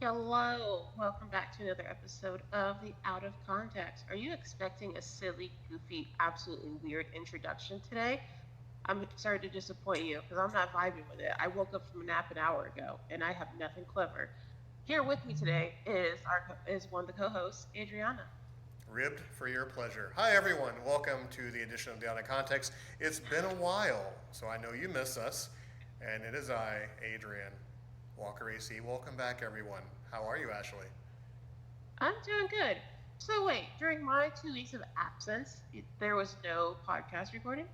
Hello, welcome back to another episode of the Out of Context. Are you expecting a silly, goofy, absolutely weird introduction today? I'm sorry to disappoint you because I'm not vibing with it. I woke up from a nap an hour ago and I have nothing clever. Here with me today is one of the co-hosts, Adriana. Ribbed for your pleasure. Hi, everyone. Welcome to the edition of The Out of Context. It's been a while, so I know you miss us. And it is I, Adrian Walker AC. Welcome back, everyone. How are you, Ashley? I'm doing good. So wait, during my 2 weeks of absence, there was no podcast recording?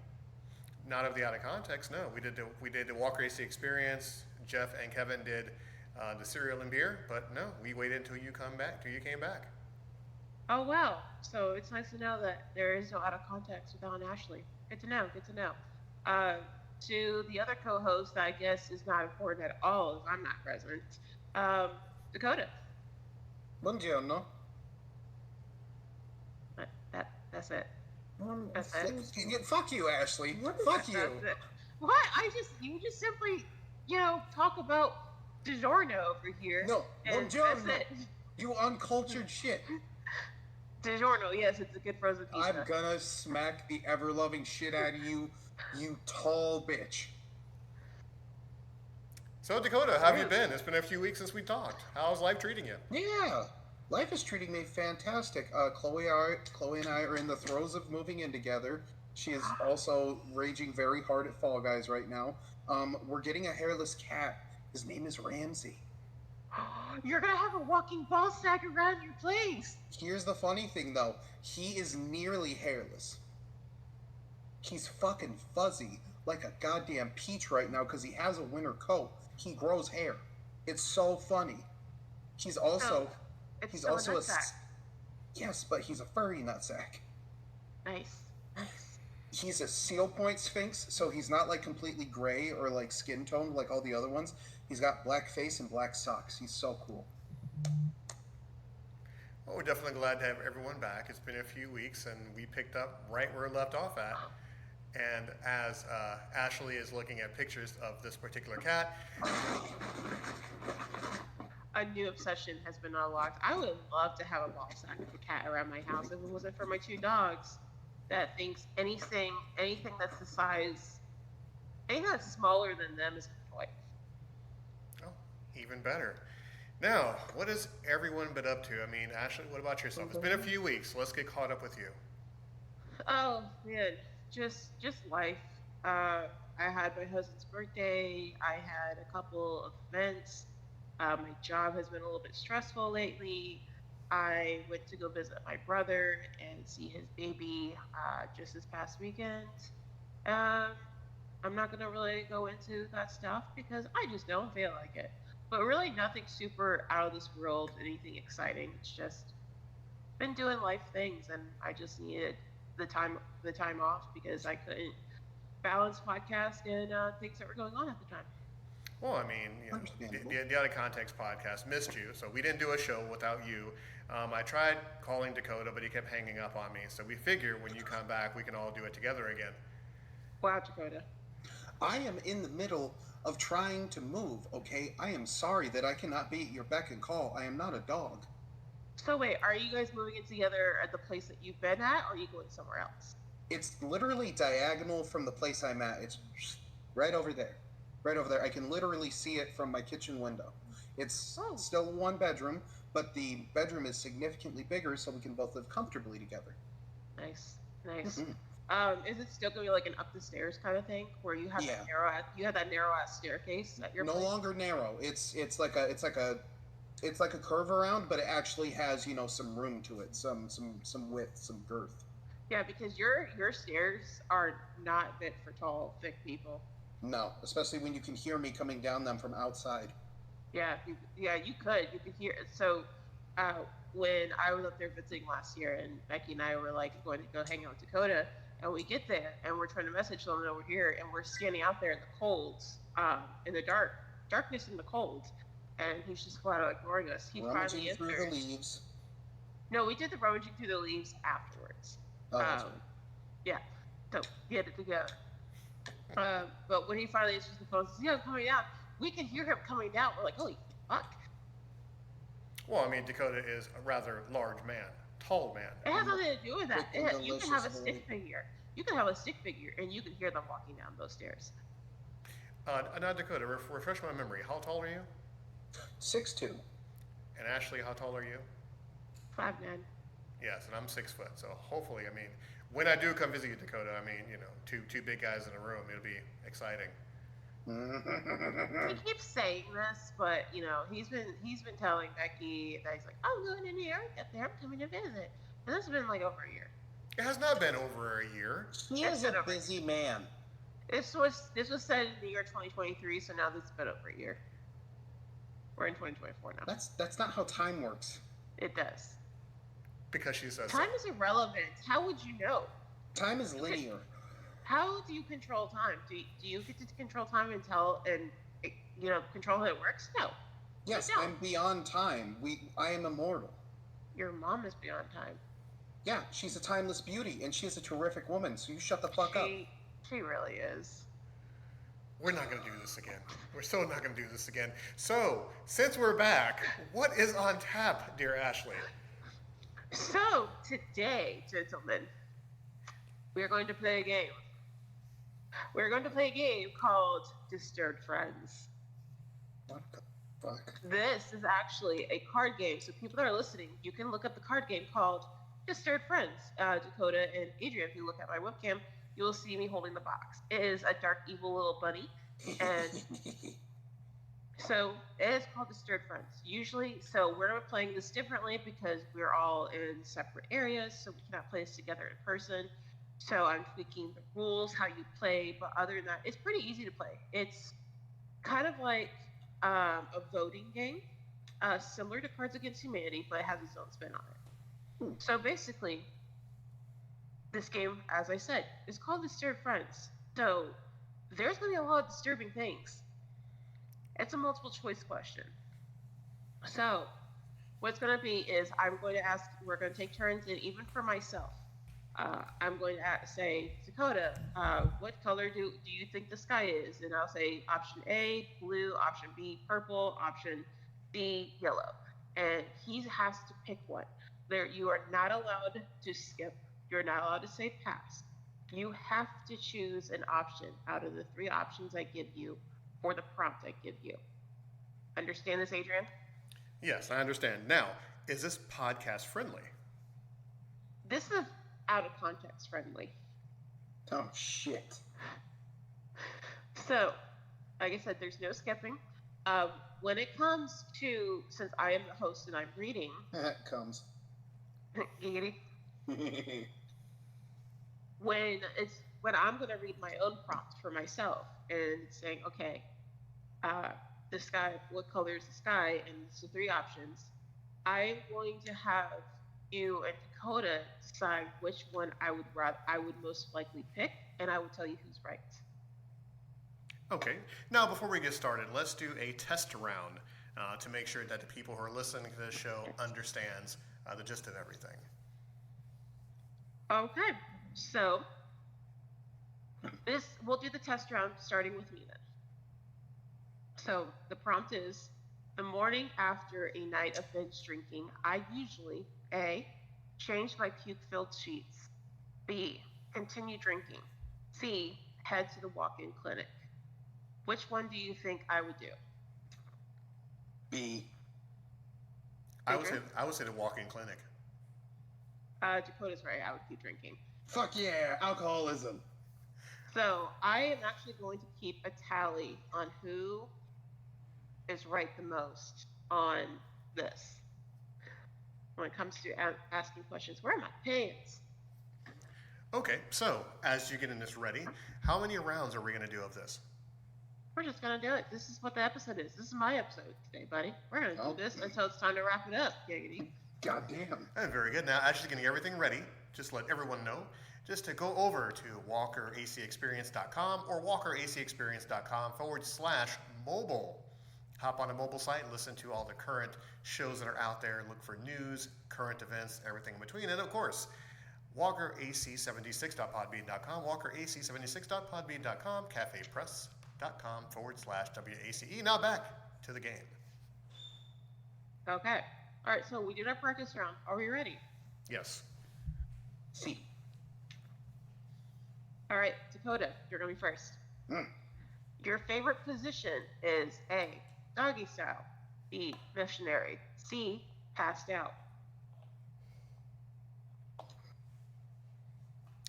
Not of The Out of Context, no. We did the Walker AC Experience. Jeff and Kevin did the cereal and beer, but no, we waited until you come back, till you came back. Oh wow. So it's nice to know that there is no out of context without Ashley. Good to know, good to know. Uh, to the other co-host that I guess is not important at all if I'm not present. Um, Dakota. Buongiorno. That's it. That's it. Fuck you, Ashley. Fuck you. That's it. What? You just simply, talk about DiGiorno over here. No, And that's buongiorno. it. You uncultured shit. DiGiorno, yes, it's a good frozen pizza. I'm gonna smack the ever loving shit out of you, you tall bitch. So, Dakota, how have you been? It's been a few weeks since we talked. How's life treating you? Yeah, life is treating me fantastic. Chloe and I are in the throes of moving in together. She is also raging very hard at Fall Guys right now. We're getting a hairless cat. His name is Ramsey. You're gonna have a walking ball sack around your place. Here's the funny thing, though. He is nearly hairless. He's fucking fuzzy like a goddamn peach right now because he has a winter coat. He grows hair. It's so funny. He's also Oh, it's he's still also a a nutsack. yes, but he's a furry nutsack. Nice. Nice. He's a seal point sphinx, so he's not like completely gray or like skin toned like all the other ones. He's got black face and black socks. He's so cool. Well, we're definitely glad to have everyone back. It's been a few weeks, and we picked up right where we left off at. And as Ashley is looking at pictures of this particular cat, A new obsession has been unlocked. I would love to have a ball sack of a cat around my house if it wasn't for my two dogs that thinks anything that's the size, anything that's smaller than them is a toy. oh, even better. Now, what has everyone been up to? I mean, Ashley, what about yourself? It's been a few weeks. So let's get caught up with you. Oh man, just life. I had my husband's birthday. I had a couple of events. My job has been a little bit stressful lately. I went to go visit my brother and see his baby just this past weekend. Um, I'm not gonna really go into that stuff because I just don't feel like it. But really, nothing super out of this world, anything exciting. It's just been doing life things, and I just needed the time off because I couldn't balance podcast and things that were going on at the time. Well, I mean, Understandable. the Out of Context podcast missed you, so we didn't do a show without you. I tried calling Dakota, but he kept hanging up on me. So we figure when you come back, we can all do it together again. Wow, Dakota. I am in the middle of trying to move, okay? I am sorry that I cannot be at your beck and call. I am not a dog. So wait, are you guys moving in together at the place that you've been at, or are you going somewhere else? It's literally diagonal from the place I'm at. It's right over there. Right over there. I can literally see it from my kitchen window. It's Oh, still one bedroom, but the bedroom is significantly bigger so we can both live comfortably together. nice, nice. Mhm. Is it still gonna be like an up the stairs kind of thing, where Yeah. you had that narrow ass staircase at your No place? longer narrow. It's like a curve around, but it actually has, some room to it, some width, some girth. Yeah, because your stairs are not meant for tall, thick people. No, especially when you can hear me coming down them from outside. Yeah, you could hear it. So, uh, when I was up there visiting last year, and Becky and I were like going to go hang out with Dakota, and we get there, and we're trying to message someone over here, and we're standing out there in the cold, in the darkness and the cold, and he's just flat out ignoring us. He finally Rummaging through the answered. leaves. No, we did the rummaging through the leaves afterwards. Oh, that's Um, yeah, so we had it together. But when he finally answers the phone, says, "Yeah, I'm coming down." We can hear him coming down. We're like, "Holy fuck!" Well, I mean, Dakota is a rather large man, tall man. It has nothing to do with that. Quick and You can have a delicious stick figure. You can have a stick figure, and you can hear them walking down those stairs. Now, Dakota, refresh my memory. How tall are you? 6'2". And Ashley, how tall are you? 5'9". Yes, and I'm 6 foot. So hopefully, I mean, when I do come visit you, Dakota, I mean, you know, two big guys in a room, it'll be exciting. He keeps saying this, but you know, he's been telling Becky that he's like, I'm going to New York up there, I'm coming to visit. And this has been like over a year. It has not been over a year. He is a busy man. This was said in the year 2023, so now this has been over a year. We're in 2024 now. That's not how time works. It does. Because she says Time is irrelevant. How would you know? Time is linear. How do you control time? Do you get to control time and control how it works? No. Yes, You don't. I'm beyond time. I am immortal. Your mom is beyond time. Yeah, she's a timeless beauty, and she's a terrific woman. So you shut the fuck up. She really is. We're not going to do this again. We're so not going to do this again. So, since we're back, what is on tap, dear Ashley? So today, gentlemen, we're going to play a game. We're going to play a game called Disturbed Friends. What the fuck? This is actually a card game. So people that are listening, you can look up the card game called Disturbed Friends. Dakota and Adrian, if you look at my webcam, you will see me holding the box. It is a dark, evil little bunny. And so it is called Disturbed Friends. Usually, so we're playing this differently because we're all in separate areas, so we cannot play this together in person. So I'm tweaking the rules, how you play, but other than that, it's pretty easy to play. It's kind of like a voting game, similar to Cards Against Humanity, but it has its own spin on it. So basically, this game, as I said, is called Disturbed Friends. So there's going to be a lot of disturbing things. It's a multiple choice question. So what's going to be is I'm going to ask, we're going to take turns, and even for myself, I'm going to say, Dakota, what color do you think the sky is? And I'll say option A, blue, option B, purple, option C, yellow. And he has to pick one. You are not allowed to skip. You're not allowed to say pass. You have to choose an option out of the 3 options I give you for the prompt I give you. Understand this, Adrian? Yes, I understand. Now, is this podcast friendly? This is out of context friendly. Oh, shit. So, like I said, there's no skipping. When it comes to, since I am the host and I'm reading, Comes. giggity, when I'm going to read my own prompt for myself and saying, okay, the sky, what color is the sky? And it's the 3 options. I'm going to have you and Dakota decide which one I would most likely pick, and I will tell you who's right. Okay. Now, before we get started, let's do a test round to make sure that the people who are listening to this show understands the gist of everything. Okay, so we'll do the test round starting with me then. So the prompt is, the morning after a night of binge drinking, I usually A, change my puke-filled sheets, B, continue drinking, C, head to the walk-in clinic. Which one do you think I would do? B. I would say the walk-in clinic. Dakota's right, I would keep drinking. Fuck yeah, alcoholism. So I am actually going to keep a tally on who is right the most on this. When it comes to asking questions, where are my pants? Okay, so as you getting this ready, how many rounds are we going to do of this? We're just gonna do it. This is what the episode is. This is my episode today, buddy. We're gonna do this Okay. until it's time to wrap it up, giggity. Goddamn. Very good. Now, as she's getting everything ready, just let everyone know, just to go over to walkeracexperience.com or walkeracexperience.com/mobile. Hop on a mobile site and listen to all the current shows that are out there. Look for news, current events, everything in between. And of course, walkerac76.podbean.com, walkerac76.podbean.com, cafepress.com/WACE. Now back to the game. Okay. All right, so we did our practice round. Are we ready? Yes. C. All right, Dakota, you're gonna be first. Mm. Your favorite position is A, doggy style, B, missionary, C, passed out.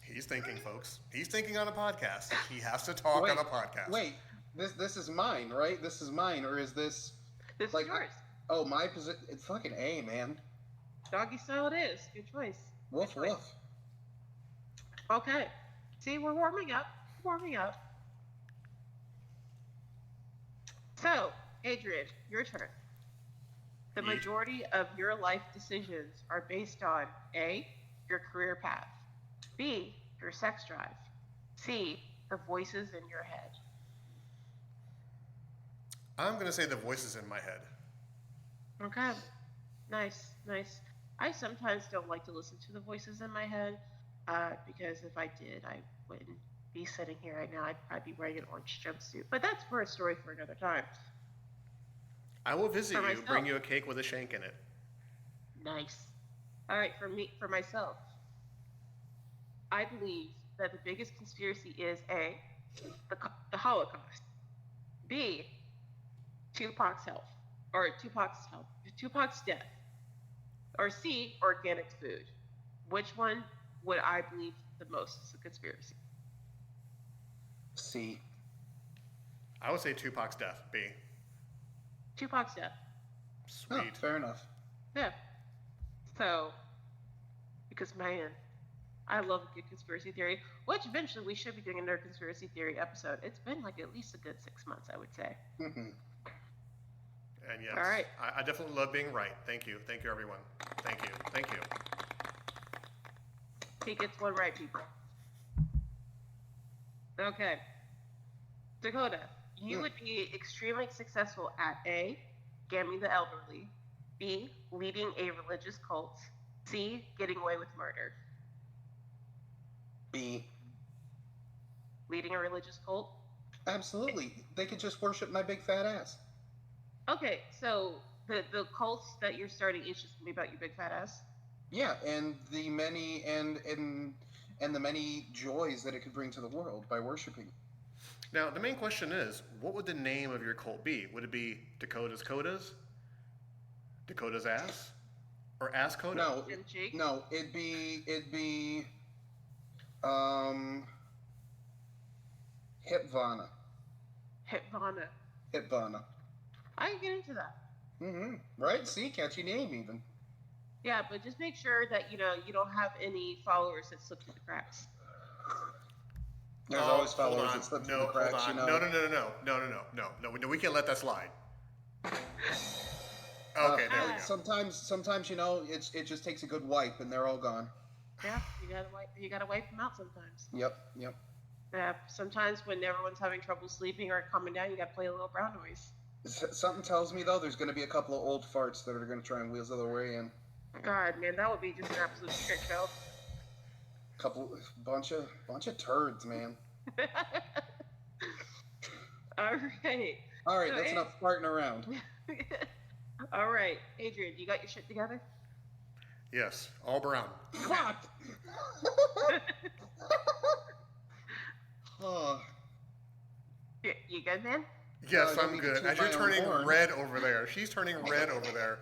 He's thinking, folks. He's thinking on a podcast. He has to talk Wait, on a podcast. Wait, this is mine, right? This is mine, or is this This like is yours. Oh, my position? It's fucking A, man. Doggy style it is. Good choice. Woof Good choice. woof. Okay. See, we're warming up. Warming up. So, Adrian, your turn. The Yeet. majority of your life decisions are based on A, your career path, B, your sex drive, C, the voices in your head. I'm going to say the voices in my head. Okay. Nice, nice. I sometimes don't like to listen to the voices in my head because if I did, I wouldn't be sitting here right now. I'd probably be wearing an orange jumpsuit. But that's for a story for another time. I will visit For you, myself. bring you a cake with a shank in it. Nice. All right, for myself, I believe that the biggest conspiracy is A, the Holocaust, B, Tupac's death, or C, organic food. Which one would I believe the most is a conspiracy? C. I would say Tupac's death. B. Tupac's death. Oh, Sweet. fair enough. Yeah. So, because man, I love a good conspiracy theory, which eventually we should be doing another conspiracy theory episode. It's been like at least a good 6 months, I would say. Mhm. And yes, All right. I definitely love being right. Thank you. Thank you, everyone. Thank you. Thank you. He gets one right, people. Okay. Dakota, you would be extremely successful at A, gamming the elderly, B, leading a religious cult, C, getting away with murder. B. Leading a religious cult? Absolutely. They could just worship my big fat ass. Okay, so the cults that you're starting is just gonna be about your big fat ass? Yeah, and the many and the many joys that it could bring to the world by worshiping. Now, the main question is, what would the name of your cult be? Would it be Dakota's Codas? Dakota's Ass? Or Ass Coda? No, MG? no, it'd be Hipvana. Hipvana. Hipvana. I can get into that. Right? See, catchy name even. Yeah, but just make sure that you don't have any followers that slip through the cracks. There's Oh, always hold followers on. that slip through No, the cracks, hold on. you know. No, we can't let that slide. Okay, there we go. Sometimes it just takes a good wipe and they're all gone. Yeah, you gotta wipe them out sometimes. Yep. Yeah, sometimes when everyone's having trouble sleeping or calming down, you gotta play a little brown noise. Something tells me though, there's going to be a couple of old farts that are going to try and weasel their way in. God, man, that would be just an absolute shit show. Bunch of turds, man. All right. All right, So, that's enough farting around. All right, Adrian, you got your shit together? Yes, all brown. Fuck. Oh, You good, man? Yes, I don't I'm mean to good. toot As you're my own turning horn. red over there, she's turning red over there.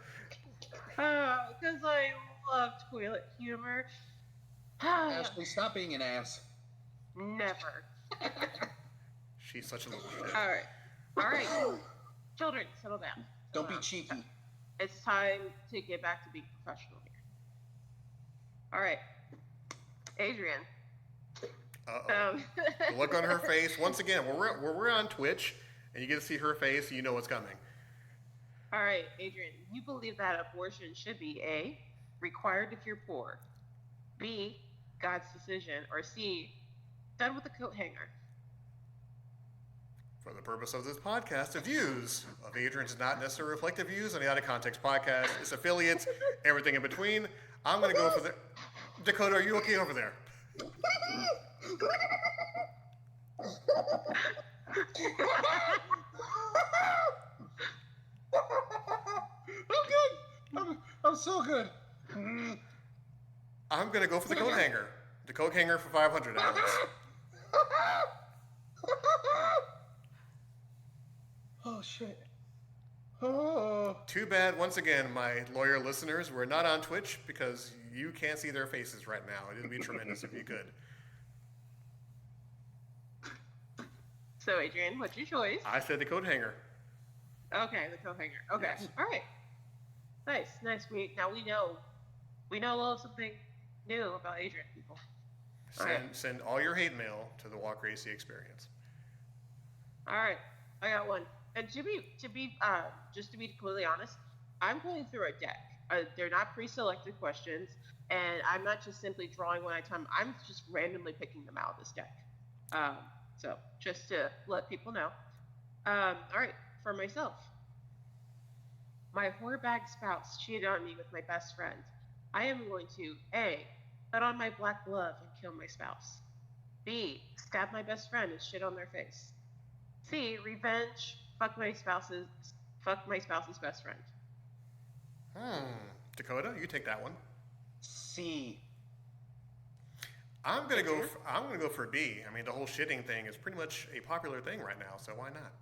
Because I love toilet humor. Ashley, stop being an ass. Never. She's such a little shit. All right. Children, settle down. Don't be Settle down. cheeky. It's time to get back to being professional here. All right, Adrian. Uh-oh. The look on her face. Once again, we're on Twitch, and you get to see her face, you know what's coming. All right, Adrian. You believe that abortion should be A, required if you're poor, B, God's decision, or C, done with a coat hanger. For the purpose of this podcast, the views of Adrian does not necessarily reflect the views on the Out of Context podcast, its affiliates, everything in between. I'm going to go for the... Dakota, are you okay over there? I'm good. I'm so good. Mm. I'm gonna go for the coat hanger. The coat hanger for 500, Alex. Oh shit. Oh. Too bad, once again, my lawyer listeners, we're not on Twitch because you can't see their faces right now. It would be tremendous if you could. So, Adrian, what's your choice? I said the coat hanger. Okay, the coat hanger. Okay, Yes. all right. Nice. We know a little something new about Adrian, people. Send all your hate mail to the Walker AC Experience. All right, I got one. And to be just to be completely honest, I'm going through a deck. They're not pre-selected questions, and I'm not just simply drawing one at a time. I'm just randomly picking them out of this deck. So just to let people know. All right, for myself. My whorebag spouse cheated on me with my best friend. I am going to A, put on my black glove and kill my spouse. B, stab my best friend and shit on their face. C, revenge, fuck my spouse's best friend. Dakota, you take that one. C. I'm gonna go for B. I mean, the whole shitting thing is pretty much a popular thing right now, so why not?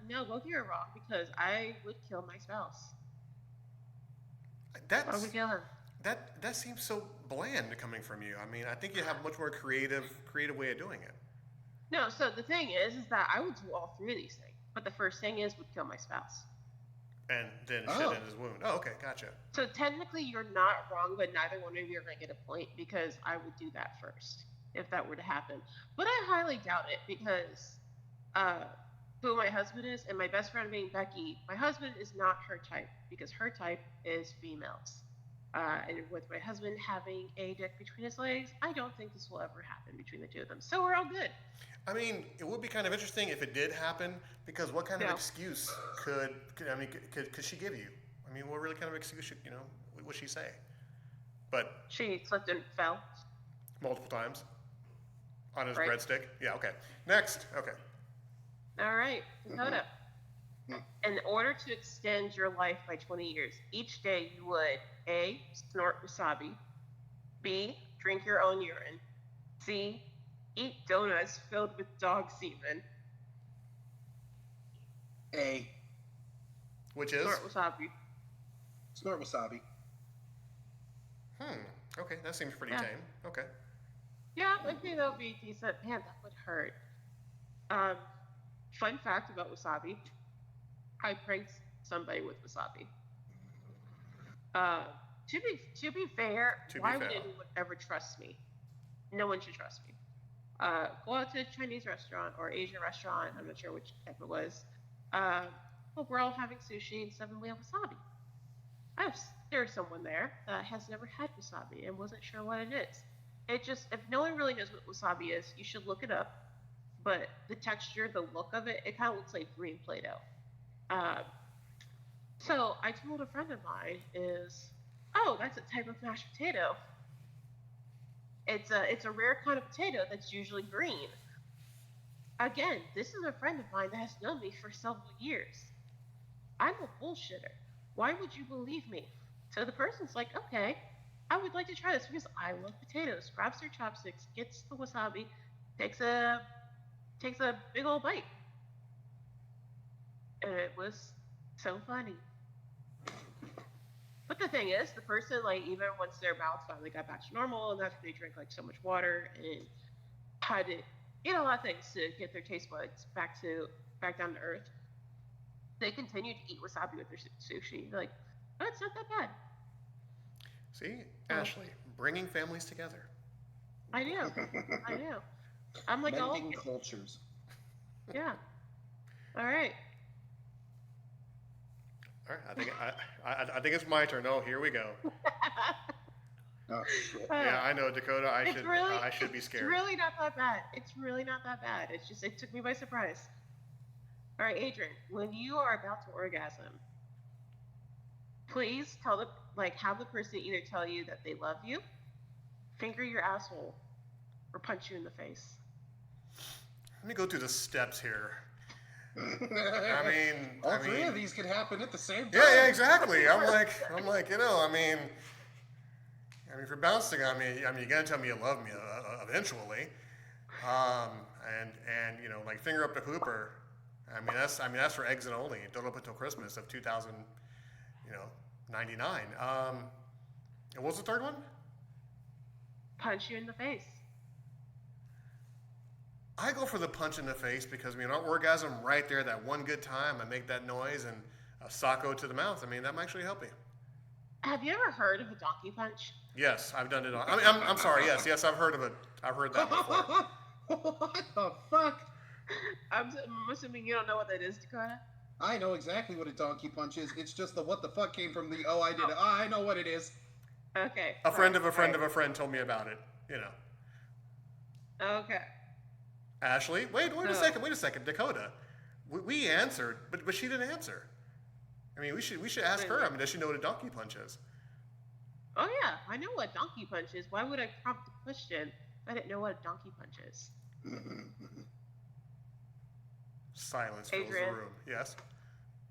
No, both of you are wrong because I would kill my spouse. I would kill him. That seems so bland coming from you. I mean, I think you have a much more creative way of doing it. No, so the thing is that I would do all three of these things. But the first thing is would kill my spouse. And then shit in his wound. Oh, okay, gotcha. So technically you're not wrong, but neither one of you are going to get a point because I would do that first if that were to happen. But I highly doubt it because who my husband is and my best friend being Becky, my husband is not her type because her type is females. And with my husband having a dick between his legs, I don't think this will ever happen between the two of them. So we're all good. I mean, it would be kind of interesting if it did happen, because what kind of excuse could she give you? I mean, what really kind of excuse would she say? But she slipped and fell multiple times on his breadstick. Yeah. Okay. Next. Okay. All right, Dakota. In order to extend your life by 20 years, each day you would A, snort wasabi, B, drink your own urine, C, eat donuts filled with dog semen. A. Which is? Snort wasabi. Snort wasabi. Okay, that seems pretty tame. Okay. Yeah, I think that would be decent. Man, that would hurt. Fun fact about wasabi. I pranked somebody with wasabi. To be fair, why would anyone ever trust me? No one should trust me. Go out to a Chinese restaurant or Asian restaurant. I'm not sure which type it was. Well, we're all having sushi and suddenly we have wasabi. There's someone there that has never had wasabi and wasn't sure what it is. If no one really knows what wasabi is, you should look it up. But the texture, the look of it, it kind of looks like green Play-Doh. So I told a friend of mine that's a type of mashed potato. It's a rare kind of potato that's usually green. Again, this is a friend of mine that has known me for several years. I'm a bullshitter. Why would you believe me? So the person's like, okay, I would like to try this because I love potatoes. Grabs their chopsticks, gets the wasabi, takes a big old bite. And it was so funny. But the thing is, the person, even once their mouth finally got back to normal, and after they drank so much water and had to eat a lot of things to get their taste buds back down to earth, they continued to eat wasabi with their sushi. They're like, oh, it's not that bad. See, Ashley, bringing families together. I do. I'm like, Mending cultures. Yeah. All right. All right, I think it's my turn. Oh, here we go. Oh shit. Yeah, I know, Dakota. I should be scared. It's really not that bad. It's just it took me by surprise. All right, Adrian, when you are about to orgasm, please have the person either tell you that they love you, finger your asshole, or punch you in the face. Let me go through the steps here. All three of these could happen at the same time. Yeah, exactly. I'm like, if you're bouncing on me, you're gonna tell me you love me eventually, and like finger up to Hooper. That's for exit only. Don't open until Christmas of 2099. And what was the third one? Punch you in the face. I go for the punch in the face because an orgasm right there, that one good time, I make that noise and a socko to the mouth. That might actually help you. Have you ever heard of a donkey punch? Yes, I've done it. I'm sorry. Yes, I've heard of it. I've heard that before. What the fuck? I'm assuming you don't know what that is, Dakota. I know exactly what a donkey punch is. It's just the what the fuck came from the I did it. I know what it is. Okay. A friend of a friend of a friend told me about it. Okay. Ashley, wait a second. Dakota, we answered, but she didn't answer. We should ask her. Does she know what a donkey punch is? Oh yeah, I know what donkey punch is. Why would I prompt the question if I didn't know what a donkey punch is? Silence fills the Adrian? room. Yes.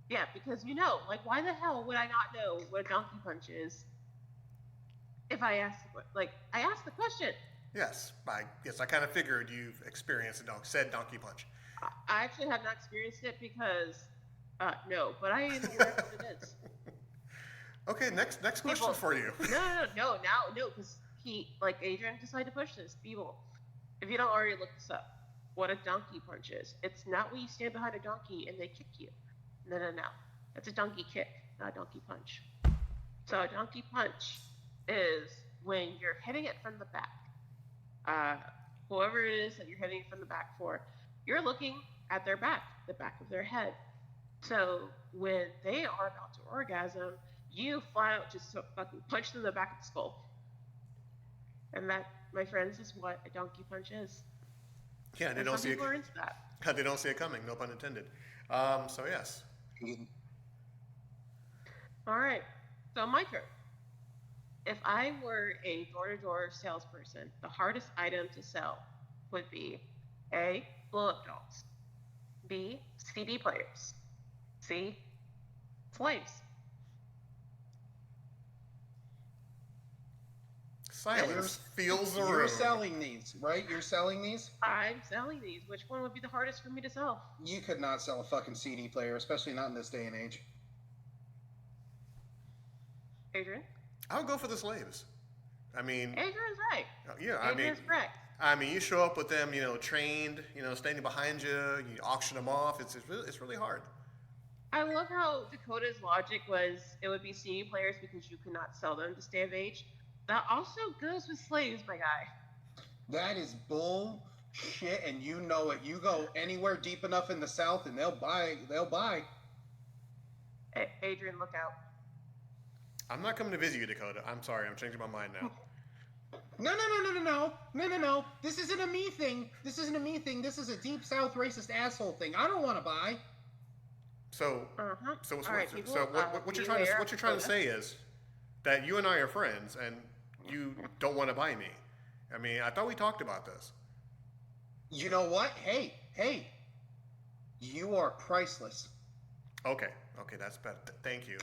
Yeah, because why the hell would I not know what a donkey punch is? If I asked, I asked the question. Yes, I kind of figured you've experienced said donkey punch. I actually have not experienced it because, no, but I am aware of what it is. Okay, next question for you. No, because Adrian decided to push this. People, if you don't already look this up, what a donkey punch is. It's not when you stand behind a donkey and they kick you. No. That's a donkey kick, not a donkey punch. So a donkey punch is when you're hitting it from the back. Whoever it is that you're hitting it from the back for, you're looking at their back, the back of their head. So when they are about to orgasm, you flat out just fucking punch them in the back of the skull. And that, my friends, is what a donkey punch is. Yeah, and some people are into that. They don't see it coming, no pun intended. So yes. All right, so my turn. If I were a door-to-door salesperson, the hardest item to sell would be A, blow-up dolls, B, CD players, C, slaves. Silence fills the room. You're selling these, right? You're selling these? I'm selling these. Which one would be the hardest for me to sell? You could not sell a fucking CD player, especially not in this day and age. Adrian? I would go for the slaves. Adrian's right. Yeah, Adrian's correct. You show up with them, trained, standing behind you. You auction them off. It's really hard. I love how Dakota's logic was it would be CD players because you could not sell them to stay of age. That also goes with slaves, my guy. That is bullshit, and you know it. You go anywhere deep enough in the South, and they'll buy. Adrian, look out. I'm not coming to visit you, Dakota. I'm sorry. I'm changing my mind now. No. This isn't a me thing. This isn't a me thing. This is a deep South racist asshole thing. I don't want to buy. So, what you're trying to say is that you and I are friends, and you don't want to buy me. I thought we talked about this. You know what? Hey, you are priceless. Okay, that's better. Thank you.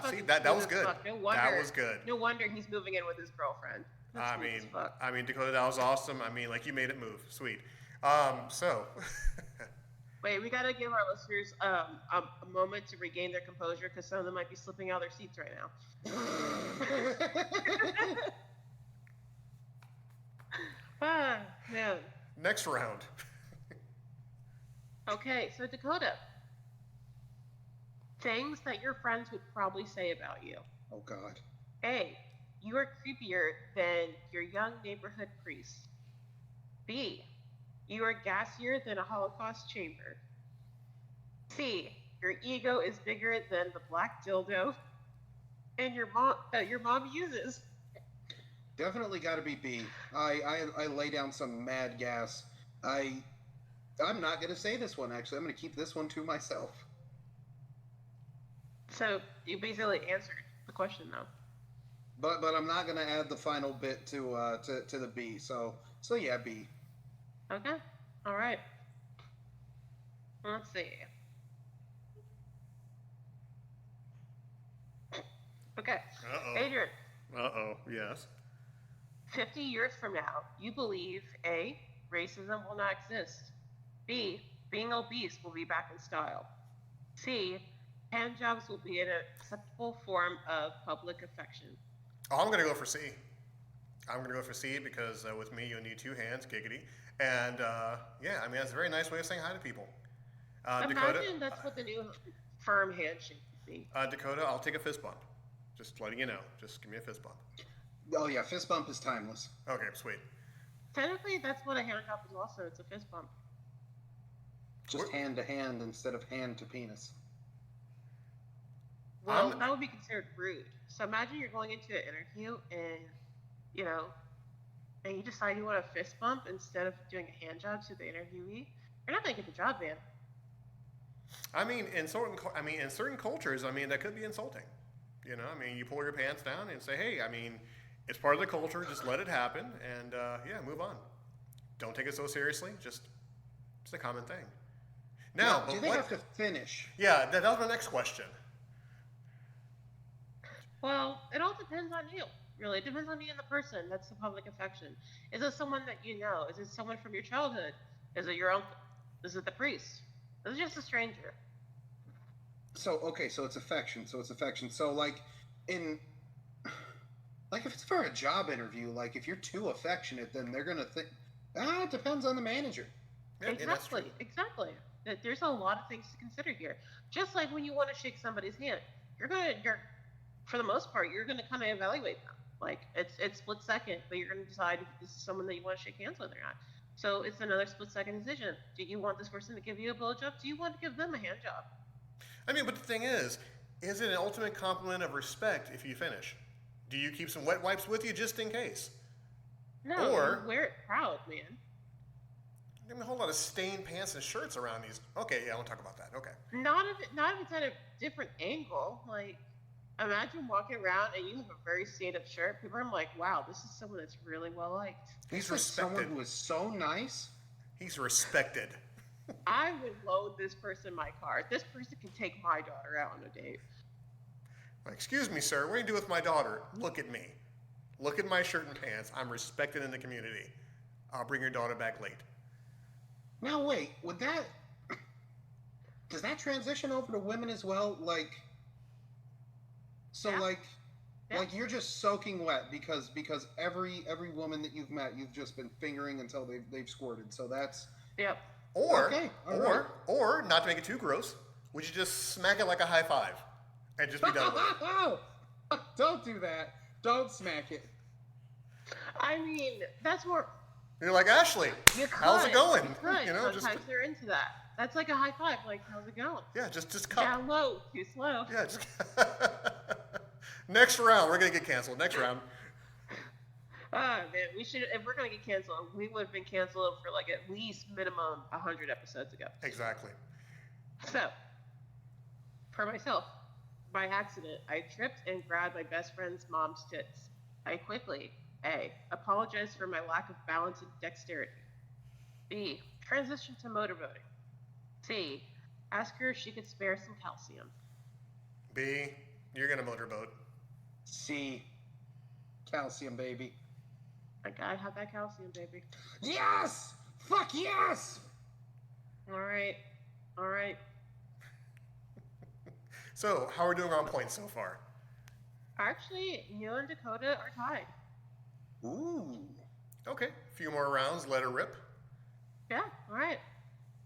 See, that was good. That was good. No wonder he's moving in with his girlfriend. Dakota, that was awesome. You made it move. Sweet. So. Wait, we gotta give our listeners a moment to regain their composure because some of them might be slipping out of their seats right now. Man. Next round. Okay, so Dakota. Things that your friends would probably say about you. Oh, God. A, you are creepier than your young neighborhood priest. B, you are gassier than a Holocaust chamber. C, your ego is bigger than the black dildo and your mom uses. Definitely got to be B. I lay down some mad gas. I'm not going to say this one, actually. I'm going to keep this one to myself. So you basically answered the question, though. But I'm not going to add the final bit to the B. So yeah, B. Okay. All right. Let's see. Okay, Uh-oh. Adrian, Uh-oh, yes. 50 years from now, you believe A, racism will not exist. B, being obese will be back in style. C, hand jobs will be an acceptable form of public affection. Oh, I'm going to go for C. I'm going to go for C because with me, you'll need two hands, giggity. And yeah, I mean, that's a very nice way of saying hi to people. Dakota, Imagine that's what the new firm handshake would be. Dakota, I'll take a fist bump. Just letting you know. Just give me a fist bump. Oh yeah, fist bump is timeless. Okay, sweet. Technically, that's what a hand job is also. It's a fist bump. Just What- hand to hand instead of hand to penis. Well, I'm- that would be considered rude. So imagine you're going into an interview and, you know, and you decide you want a fist bump instead of doing a hand job to the interviewee. You're not going to get the job, man. I mean, in certain cultures, I mean, that could be insulting. You know, I mean, you pull your pants down and say, hey, I mean, it's part of the culture. Just let it happen, and yeah, move on. Don't take it so seriously. Just it's a common thing. Now, do but they what? have to finish? Yeah, that was my next question. Well, it all depends on you. Really, it depends on you and the person. That's the public affection. Is it someone that you know? Is it someone from your childhood? Is it your uncle? Is it the priest? Is it just a stranger? So okay, so it's affection. So like if it's for a job interview, like if you're too affectionate, then they're gonna think. It depends on the manager. Yeah, and that's true. Exactly. There's a lot of things to consider here. Just like when you want to shake somebody's hand, you're for the most part, you're gonna kind of evaluate them. Like it's split second, but you're gonna decide if this is someone that you want to shake hands with or not. So it's another split second decision. Do you want this person to give you a blowjob? Do you want to give them a hand job? I mean, but the thing is it an ultimate compliment of respect if you finish? Do you keep some wet wipes with you just in case? No, Or- you wear it proud, man. I mean, a whole lot of stained pants and shirts around these. Okay, yeah, I won't talk about that. Okay. Not if it's at a different angle. Like, imagine walking around and you have a very stained up shirt. People are like, wow, this is someone that's really well liked. He's This is someone respected. who is so nice. He's respected. I would loan this person my car. This person can take my daughter out on a date. Like, excuse me, sir, what do you do with my daughter? Look at me. Look at my shirt and pants. I'm respected in the community. I'll bring your daughter back late. Now wait, does that transition over to women as well? Like, so Yeah. like Yeah. you're just soaking wet because every woman that you've met, you've just been fingering until they've squirted. So that's Yep. Or, Okay, all or, right. or, not to make it too gross, would you just smack it like a high five and just be done with it? Don't do that. Don't smack it. I mean, that's more. And you're like, Ashley, You how's it could, going? You could. You know, Sometimes just they're into that. That's like a high five. Like, how's it going? yeah, just cup. Down low, too slow. Yeah, just next round. We're gonna get canceled. Next round. Man, we should. If we're gonna get canceled, we would have been canceled for like at least minimum 100 episodes ago. Exactly. So, for myself, by accident, I tripped and grabbed my best friend's mom's tits. I quickly, A, apologized for my lack of balance and dexterity. B, transitioned to motorboating. C, asked her if she could spare some calcium. B, you're gonna motorboat. C. Calcium, baby. I gotta have that calcium, baby. Yes! Fuck yes! Alright. Alright. So, how are we doing on points so far? Actually, you and Dakota are tied. Ooh. Okay, a few more rounds. Let her rip. Yeah, alright.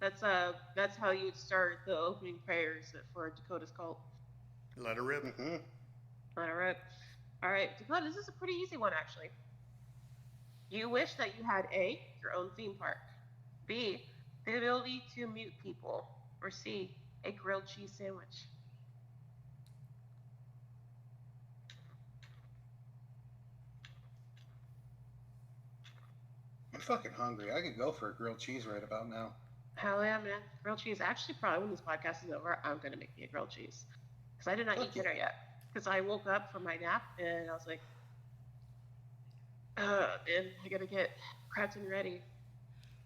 That's how you would start the opening prayers for Dakota's cult. Let her rip. Mm-hmm. Alright. Alright, Dakota, this is a pretty easy one actually. You wish that you had A, your own theme park, B, the ability to mute people, or C, a grilled cheese sandwich. I'm fucking hungry. I could go for a grilled cheese right about now. Hell yeah, man. Grilled cheese. Actually, probably when this podcast is over, I'm going to make me a grilled cheese. Because I did not eat dinner yet. Because I woke up from my nap and I was like, and I got to get prepped and ready.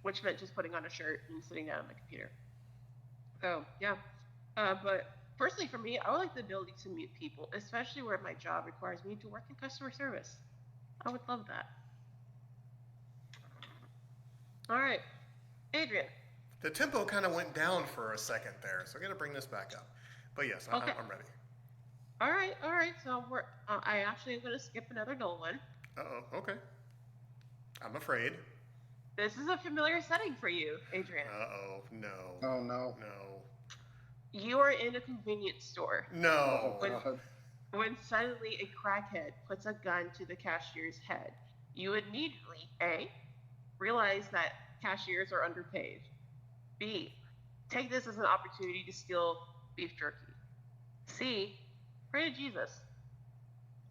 Which meant just putting on a shirt and sitting down at my computer. Oh, yeah. But personally, for me, I would like the ability to meet people, especially where my job requires me to work in customer service. I would love that. All right, Adrian. The tempo kind of went down for a second there, so I got to bring this back up. But yes, Okay. I'm ready. All right. So we're. I actually am going to skip another dull one. Okay. I'm afraid. This is a familiar setting for you, Adrian. No. Oh no. No. You are in a convenience store No. God. when suddenly a crackhead puts a gun to the cashier's head. You immediately A. realize that cashiers are underpaid. B. take this as an opportunity to steal beef jerky. C. pray to Jesus.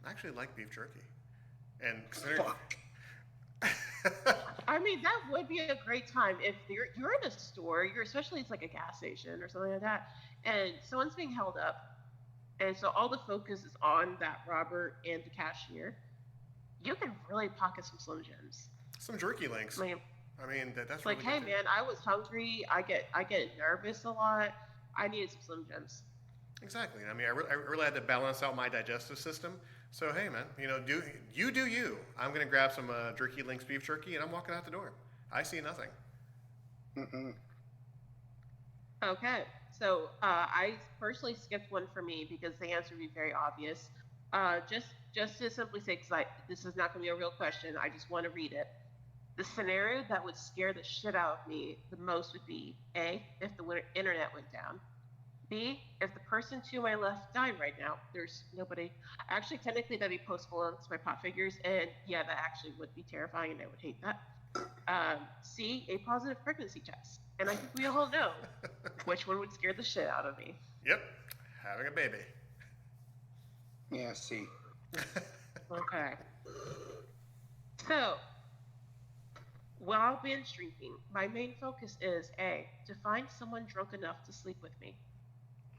I actually like beef jerky. And considering. Fuck. I mean, that would be a great time if you're in a store, you're especially it's like a gas station or something like that, and someone's being held up, and so all the focus is on that robber and the cashier. You can really pocket some Slim Jims. Some jerky links. I mean, That's like, really hey good too. man, I was hungry. I get nervous a lot. I needed some Slim Jims. Exactly. I mean, I really had to balance out my digestive system. So hey, man, do you. I'm gonna grab some Jerky Links beef jerky, and I'm walking out the door. I see nothing. Mm-mm. Okay, so I personally skipped one for me because the answer would be very obvious. Just to simply say, because this is not going to be a real question, I just want to read it. The scenario that would scare the shit out of me the most would be A, if the internet went down. B, if the person to my left died right now, there's nobody. Actually, technically, that'd be Post Malone's My Pot Figures, and yeah, that actually would be terrifying, and I would hate that. C, a positive pregnancy test. And I think we all know which one would scare the shit out of me. Yep, having a baby. Yeah, see. Okay. So, while binge drinking, my main focus is A, to find someone drunk enough to sleep with me.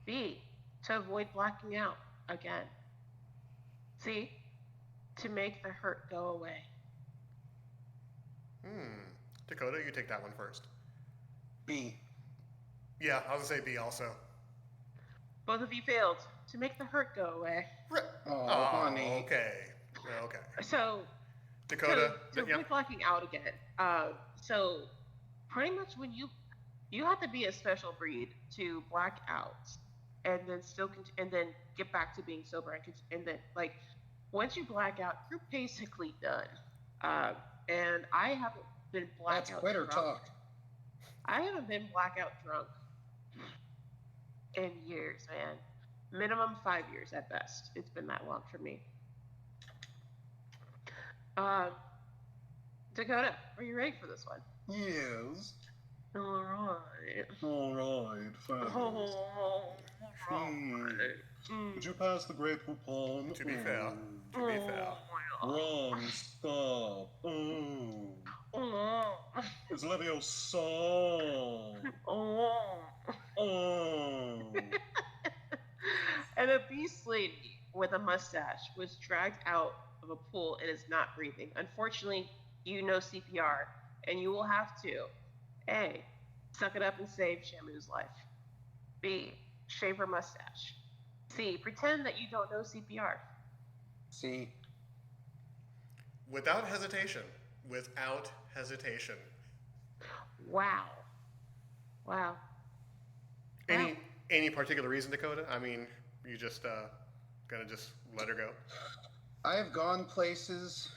B, to avoid blacking out again. C, to make the hurt go away. Dakota, you take that one first. B. Yeah, I was gonna say B also. Both of you failed. To make the hurt go away. Oh, honey. Okay. So, Dakota. to avoid blacking out again. So, pretty much when you have to be a special breed to black out, and then and then get back to being sober, and then like once you black out, you're basically done. And I haven't been blackout. That's quitter drunk. talk. I haven't been blackout drunk in years, man. Minimum 5 years at best. It's been that long for me. Dakota, are you ready for this one? Yes. All right. All right, fine. Oh, Would you pass the great coupon? To be fair. To be fair. Wrong, stop. Oh. Oh, It's Leviosa. oh. Oh. And a beast lady with a mustache was dragged out of a pool and is not breathing. Unfortunately, you know CPR, and you will have to A, suck it up and save Shamu's life. B, shave her mustache. C, pretend that you don't know CPR. See. Without hesitation. Without hesitation. Wow. Wow. Any particular reason, Dakota? I mean, you just gonna just let her go? I have gone places.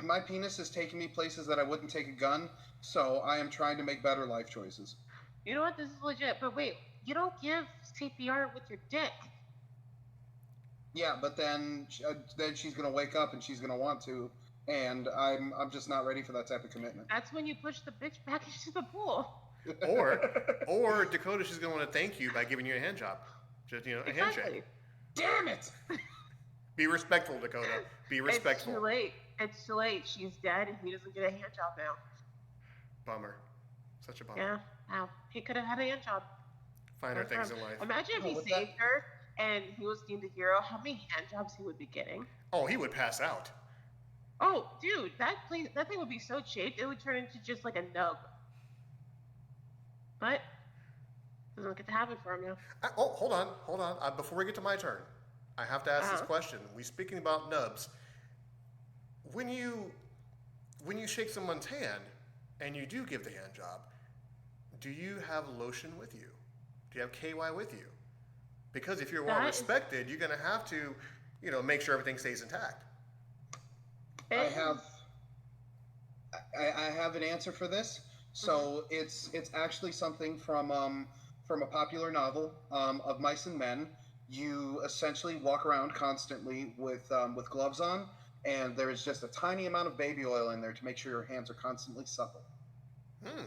My penis has taken me places that I wouldn't take a gun, so I am trying to make better life choices. You know what? This is legit. But wait, you don't give CPR with your dick. Yeah, but then she's gonna wake up and she's gonna want to, and I'm just not ready for that type of commitment. That's when you push the bitch back into the pool. Or Dakota, she's gonna want to thank you by giving you a hand job, just a handshake. Damn it! Be respectful, Dakota. Be respectful. It's too late. It's too late. She's dead, and he doesn't get a hand job now. Bummer. Such a bummer. Yeah. Wow. He could have had a hand job. Finer Good things for in him. life. Imagine if No, he with saved her and he was deemed a hero. How many hand jobs he would be getting? Oh, he would pass out. Oh, dude, that thing would be so shaped it would turn into just like a nub. but doesn't get to happen for him now. Oh, hold on. Before we get to my turn, I have to ask this Uh-huh. question. We speaking about nubs. When you shake someone's hand and you do give the hand job, do you have lotion with you? Do you have KY with you? Because if you're well That is- respected, you're gonna have to, make sure everything stays intact. I It- have I have an answer for this. So it's actually something from a popular novel of Mice and Men. You essentially walk around constantly with gloves on, and there is just a tiny amount of baby oil in there to make sure your hands are constantly supple. Hmm.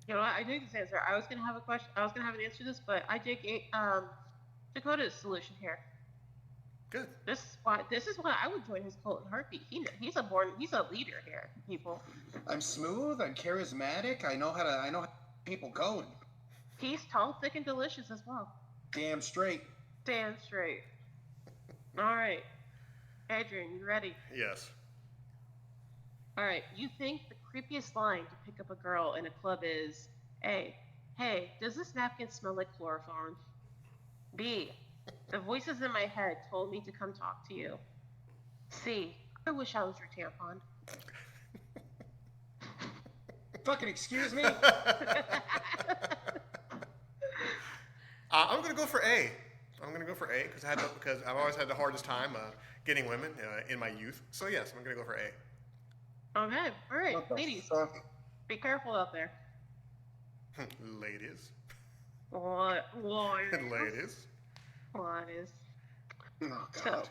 You know what? I dig this answer. I was gonna have a question. I was gonna have an answer to this, but I dig Dakota's solution here. Good. This is why I would join his cult in a heartbeat. He's a leader here, people. I'm smooth. I'm charismatic. I know how to keep people going. He's tall, thick, and delicious as well. Damn straight. Damn straight. All right, Adrian, you ready? Yes. All right. You think the creepiest line to pick up a girl in a club is A. Hey, does this napkin smell like chloroform? B. The voices in my head told me to come talk to you. C. I wish I was your tampon. Fucking excuse me. I'm gonna go for A. I'm gonna go for A because I've always had the hardest time getting women in my youth. So yes, I'm gonna go for A. Okay. All right, What the ladies, fuck? be careful out there. Ladies. What? Ladies. Oh So, god.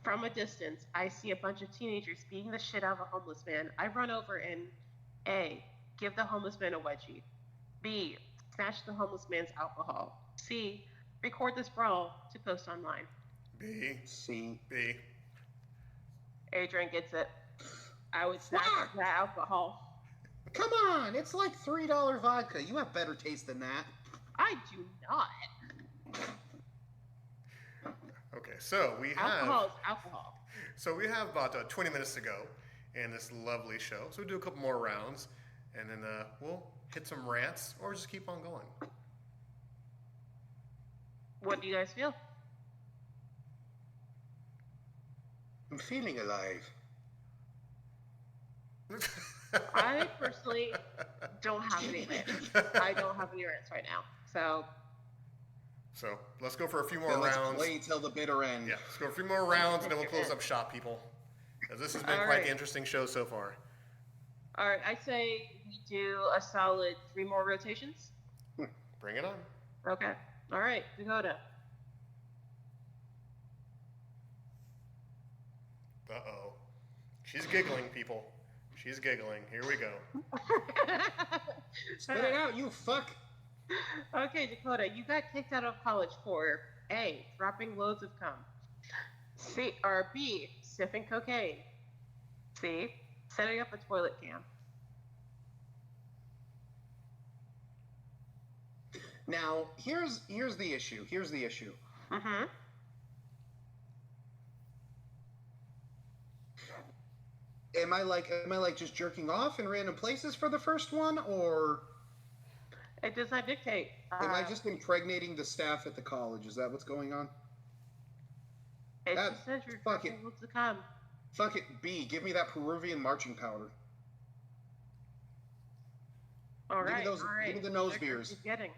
from a distance, I see a bunch of teenagers beating the shit out of a homeless man. I run over and A. Give the homeless man a wedgie. B. Snatch the homeless man's alcohol. C. Record this brawl to post online. B. See. B. Adrian gets it. I would snatch Fuck! that alcohol. Come on, it's like $3 vodka. You have better taste than that. I do not. Okay, so we have Alcohol is alcohol. about 20 minutes to go in this lovely show. So we'll do a couple more rounds, and then we'll hit some rants or just keep on going. What do you guys feel? I'm feeling alive. I personally don't have any rants. I don't have any rants right now. So, So let's go for a few more Then let's rounds. play till the bitter end. Yeah, let's go for a few more rounds, and then we'll close up shop, people. Because this has been All quite right. the interesting show so far. all right, I say we do a solid 3 more rotations. Bring it on. Okay. All right, Dakota. Uh-oh. She's giggling, people. She's giggling. Here we go. Spit it out, you fuck. Okay, Dakota, you got kicked out of college for A. Dropping loads of cum. B. Sniffing cocaine. C. Setting up a toilet cam. Now, here's the issue. Here's the issue. Mm-hmm. Am I like just jerking off in random places for the first one, or It does not dictate. am I just impregnating the staff at the college? Is that what's going on? It that- just says you're fuck dropping it. loads of cum. Fuck it, B. Give me that Peruvian marching powder. All Give me right, those- all right. give me the nose Sugar beers. is getting.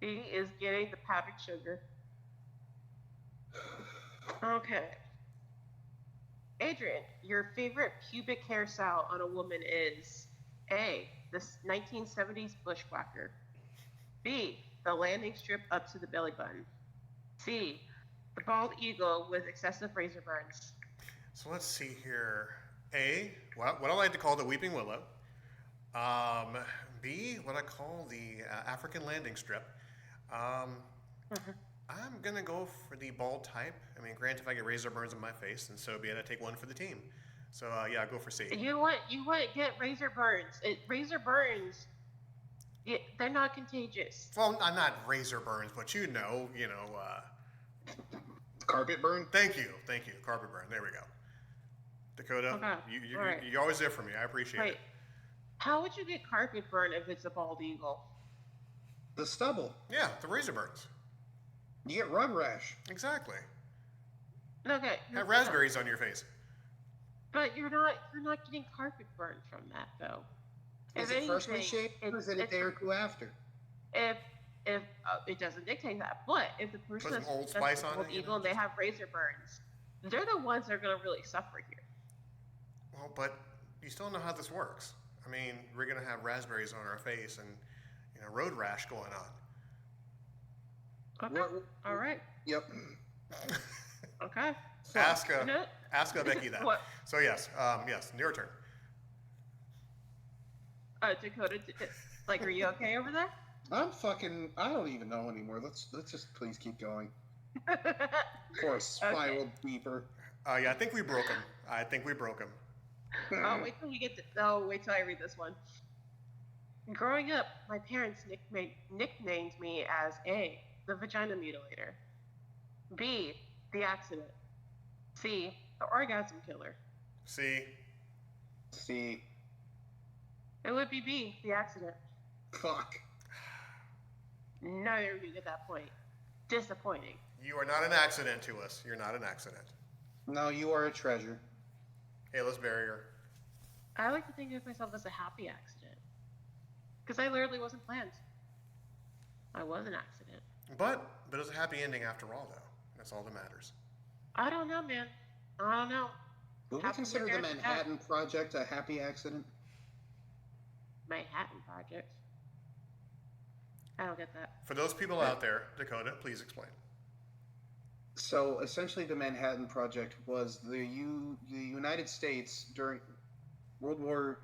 B is getting the powdered sugar. Okay. Adrian, your favorite pubic hairstyle on a woman is A. The 1970s bushwhacker. B. The landing strip up to the belly button. C. The bald eagle with excessive razor burns. So let's see here. A, what I like to call the weeping willow. B, what I call the African landing strip. I'm gonna go for the bald type. I mean, granted, if I get razor burns on my face, then so be it. I take one for the team. So yeah, go for C. You want get razor burns. Razor burns. They're not contagious. Well, I'm not razor burns, but Carpet burn? Thank you, carpet burn. There we go. Dakota, Okay, you're all right. always there for me. I appreciate Wait. it. How would you get carpet burn if it's a bald eagle? The stubble. Yeah, the razor burns. You get rug rash. Exactly. Okay. Have raspberries on your face. But you're not getting carpet burn from that though. Is If it freshly anything, shaved, or is it a it's- day or two after? if it doesn't dictate that, but if the person Put some Old that's Spice a on bald it, you eagle know, and they just- have razor burns, they're the ones that are going to really suffer here. Well, but you still know how this works. I mean, we're gonna have raspberries on our face and road rash going on. Okay. All right. Yep. Okay. Ask No. Becky that. What? So yes, your turn. Dakota, like, are you okay over there? I don't even know anymore. Let's just please keep going. For a spiral beeper. Yeah, I think we broke him. Oh, wait till I read this one. Growing up, my parents nicknamed me as A, the vagina mutilator, B, the accident, C, the orgasm killer. See, See, It would be B, the accident. fuck. Neither of you get that point. Disappointing. you are not an accident to us. You're not an accident. No, you are a treasure. Hey, let's bury her. I like to think of myself as a happy accident. Because I literally wasn't planned. I was an accident. But it was a happy ending after all, though. That's all that matters. I don't know, man. I don't know. Would we Half of consider your the parents Manhattan Project a happy accident? Manhattan Project. I don't get that. For those people out there, Dakota, please explain. So essentially, the Manhattan Project was the United States during World War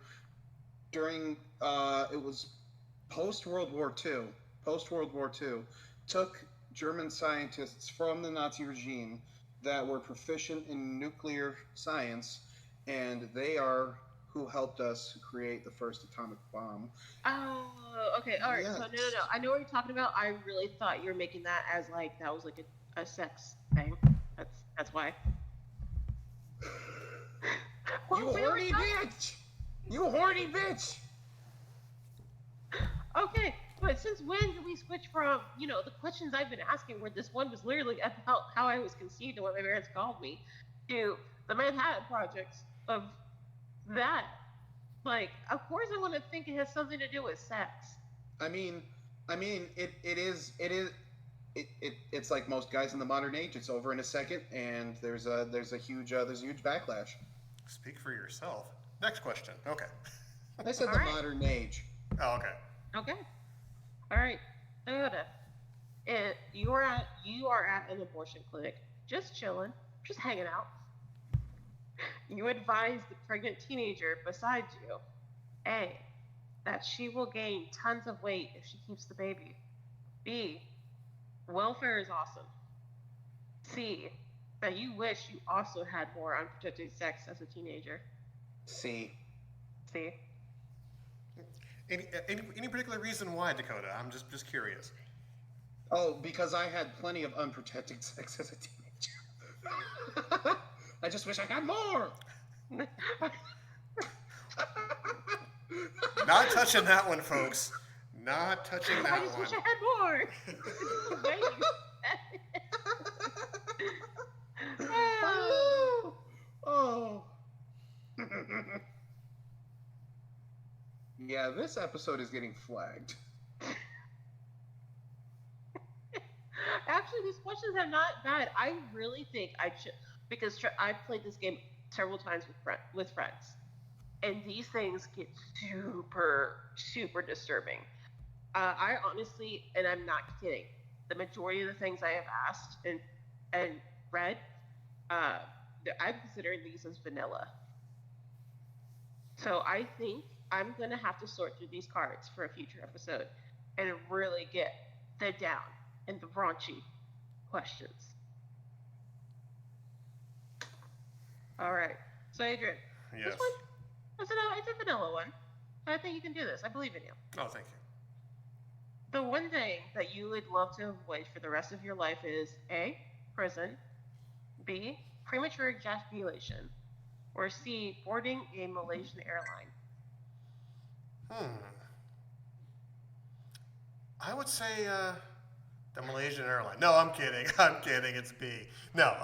it was post World War II took German scientists from the Nazi regime that were proficient in nuclear science, and they are who helped us create the first atomic bomb. Oh, okay. All right. Yes. So no. I know what you're talking about. I really thought you were making that as like that was like a sex thing. That's why. You horny bitch! You horny bitch! Okay, but since when did we switch from the questions I've been asking, where this one was literally about how I was conceived and what my parents called me, to the Manhattan Project of that? Like, of course I want to think it has something to do with sex. I mean, it's like most guys in the modern age. It's over in a second, and there's a huge backlash. Speak for yourself. Next question. Okay. I said All the right. modern age. Oh, okay. Okay. All right. Toyota. You are at an abortion clinic, just chilling, just hanging out. You advise the pregnant teenager beside you, A, that she will gain tons of weight if she keeps the baby. B, welfare is awesome. C, that you wish you also had more unprotected sex as a teenager. See, C. Any particular reason why, Dakota? I'm just curious. oh, because I had plenty of unprotected sex as a teenager. I just wish I had more. Not touching that one, folks. Not touching I that just one. wish I had more. The way you said it. Oh. Yeah, this episode is getting flagged. Actually, these questions are not bad. I really think I should, because I've played this game several times with friends, and these things get super disturbing. I honestly, and I'm not kidding, the majority of the things I have asked and read, I'm considering these as vanilla. So I think I'm gonna have to sort through these cards for a future episode and really get the down and the raunchy questions. All right. So Adrian, Yes. this one, it's a vanilla one. I think you can do this. I believe in you. Oh, thank you. The one thing that you would love to avoid for the rest of your life is A, prison, B, premature ejaculation, or C, boarding a Malaysian airline. I would say the Malaysian airline. No, I'm kidding. I'm kidding. It's B. No,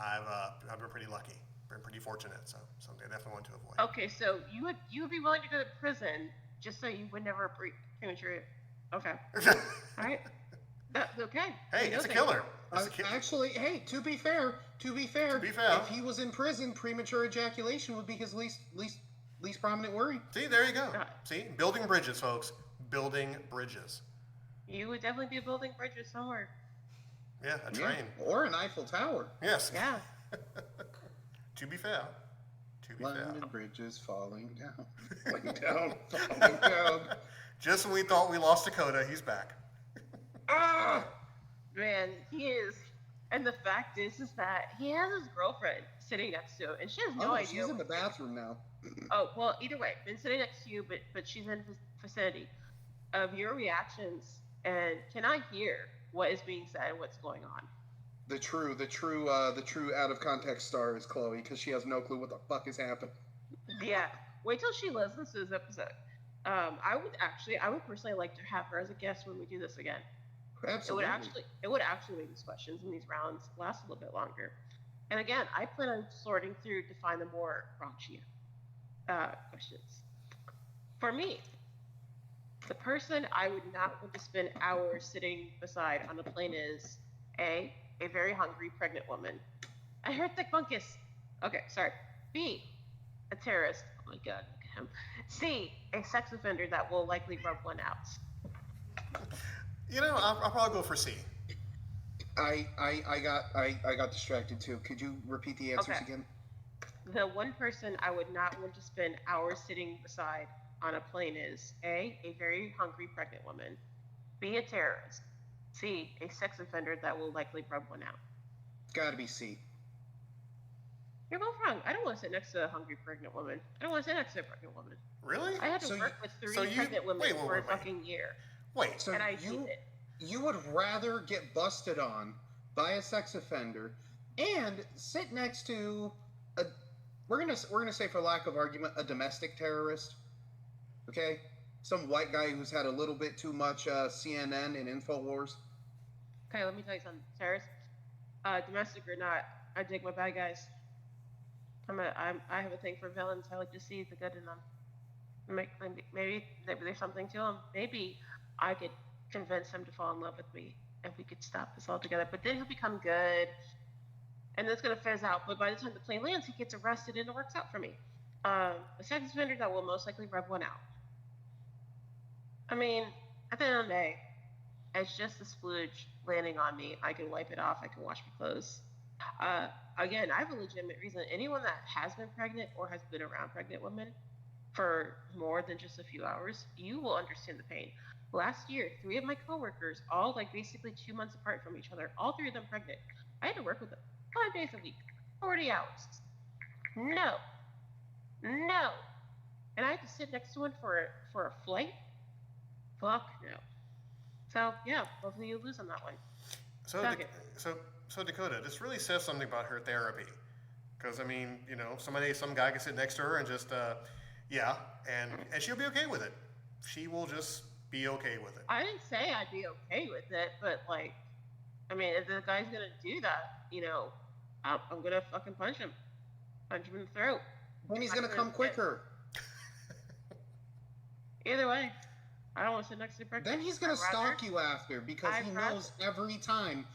I've been pretty lucky. Been pretty fortunate. So something I definitely want to avoid. Okay, so you would be willing to go to prison just so you would never premature. Okay, all right. That's okay. Hey, No it's a thank killer. you. It's a ki- Actually, hey, to be fair, if he was in prison, premature ejaculation would be his least prominent worry. See, there you go. Uh, See, building bridges, folks. Building bridges. You would definitely be building bridges somewhere. Yeah, a train. Yeah, or an Eiffel Tower. Yes. Yeah. To be fair. To be fair. London bridges falling down, falling down. Just when we thought we lost Dakota, he's back. Ah, man, he is. And the fact is that he has his girlfriend sitting next to him, and she has no idea. She's in the bathroom now. Oh well, either way, been sitting next to you, but she's in his vicinity of your reactions, and can I hear what is being said and what's going on? The true out of context star is Chloe because she has no clue what the fuck is happening. Yeah, wait till she listens to this episode. I would personally like to have her as a guest when we do this again. Absolutely. It would actually make these questions and these rounds last a little bit longer. And again, I plan on sorting through to find the more raunchy questions. For me, the person I would not want to spend hours sitting beside on a plane is A, a very hungry pregnant woman. I heard thick fungus. Okay, sorry. B, a terrorist. Oh my god, look at him. C, a sex offender that will likely rub one out. You know, I'll probably go for C. I got distracted too. Could you repeat the answers Okay. again? The one person I would not want to spend hours sitting beside on a plane is A, a very hungry pregnant woman, B, a terrorist, C, a sex offender that will likely rub one out. Gotta be C. You're both wrong. I don't want to sit next to a hungry pregnant woman. I don't want to sit next to a pregnant woman. Really? I had to So work with three so you- pregnant women wait, for a wait. fucking year, Wait. So and I hate you it. you would rather get busted on by a sex offender and sit next to a we're gonna say for lack of argument a domestic terrorist, okay? Some white guy who's had a little bit too much CNN and Infowars. Okay, let me tell you something, terrorist. Domestic or not, I dig my bad guys. I have a thing for villains. I like to see the good in them. Maybe there's something to him. Maybe I could convince him to fall in love with me, and we could stop this all together. But then he'll become good, and then it's gonna fizz out. But by the time the plane lands, he gets arrested, and it works out for me. A sex offender that will most likely rub one out. I mean, at the end of the day, it's just a splooge landing on me. I can wipe it off. I can wash my clothes. Again, I have a legitimate reason. Anyone that has been pregnant or has been around pregnant women for more than just a few hours, you will understand the pain. Last year, 3 of my coworkers, all like basically 2 months apart from each other, all 3 of them pregnant. I had to work with them 5 days a week, 40 hours. No. And I had to sit next to one for a flight? Fuck no. So yeah, hopefully you lose on that one. So, Fuck it. so Dakota, this really says something about her therapy. Because, I mean, you know, some guy can sit next to her and just, and she'll be okay with it. She will just be okay with it. I didn't say I'd be okay with it, but like, I mean, if the guy's gonna do that, you know, I'm gonna fucking punch him in the throat. Then he's gonna come quicker. Either way, I don't want to sit next to a pregnant. Then he's gonna I'd rather- stalk you after because he I'd rather- knows every time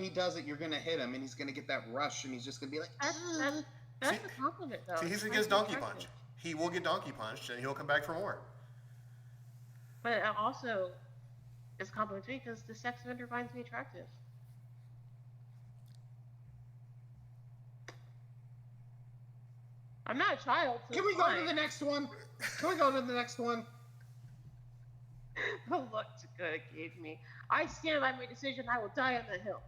he does it, you're gonna hit him, and he's gonna get that rush, and he's just gonna be like, That's a compliment, though. See, he's It's against nice donkey and punch. attractive. He will get donkey punched, and he'll come back for more. But it also is a compliment to me because the sex offender finds me attractive. I'm not a child. So Can we it's go to fine. the next one? Can we go to the next one? The look Dakota gave me. I stand by my decision. I will die on the hill.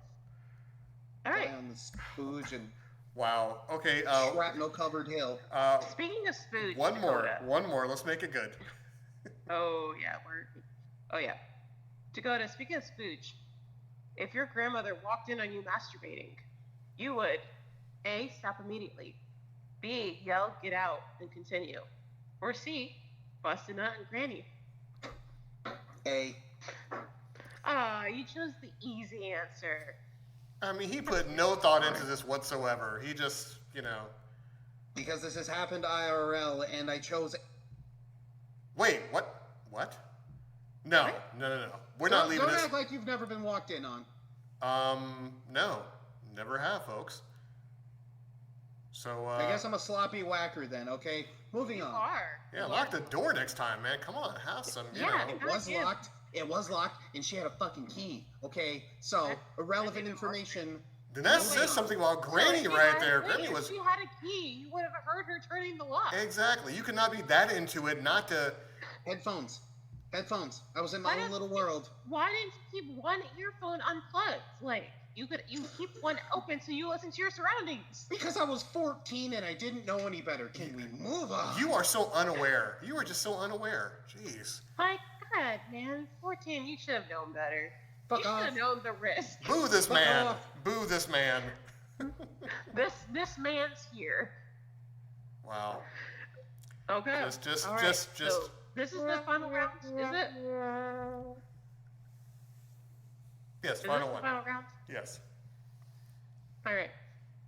All right. Die on the spooge and Wow. Okay. shrapnel covered hill. Speaking of spooge, One Dakota. more. Let's make it good. Oh yeah. Dakota, speaking of spooge, if your grandmother walked in on you masturbating, you would A, stop immediately, B, yell, get out, and continue, or C, Busted Nut and Granny. A. You chose the easy answer. I mean, he put no thought into this whatsoever. He just, you know. Because this has happened IRL, and I chose. Wait, what? What? No, What? no. We're not leaving Don't this. act like you've never been walked in on. No, never have, folks. So, I guess I'm a sloppy whacker then. Okay, moving You on. are. yeah, lock the door next time, man. Come on, have some, you Yeah, know. It was Yeah. locked. It was locked, and she had a fucking key. Okay, so irrelevant even information. Then that Moving says on. something about So Granny if she right had- there. wait, Granny if was she had a key, you would have heard her turning the lock. exactly. You could not be that into it, not to. Headphones. I was in Why my own don't little you- world. Why didn't you keep one earphone unplugged? Like you keep one open so you listen to your surroundings. Because I was 14 and I didn't know any better. Can we move on? You are so unaware. You are just so unaware. Jeez. My God, man, 14, you should have known better. Fuck you should off. have known the risk. Boo this Fuck man. off. Boo this man. This man's here. Wow. Okay. Just- All right, just- so this is the final round, is it? Yes, Is final this one. the final round? Yes. All right,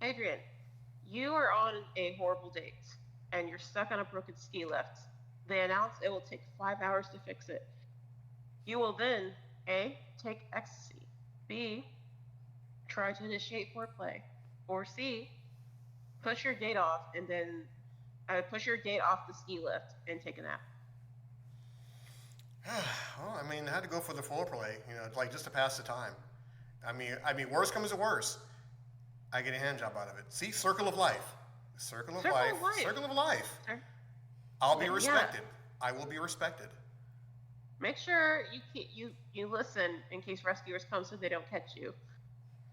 Adrian, you are on a horrible date, and you're stuck on a broken ski lift. They announce it will take 5 hours to fix it. You will then A, take ecstasy, B, try to initiate foreplay, or C, push your date off and then push your date off the ski lift and take a nap. Well, I mean, I had to go for the foreplay, you know, like just to pass the time. I mean, worst comes to worst, I get a hand job out of it. See, circle of life. Circle of Circle life. of life. Circle of life. Sure. I'll be Yeah. respected. I will be respected. Make sure you listen in case rescuers come so they don't catch you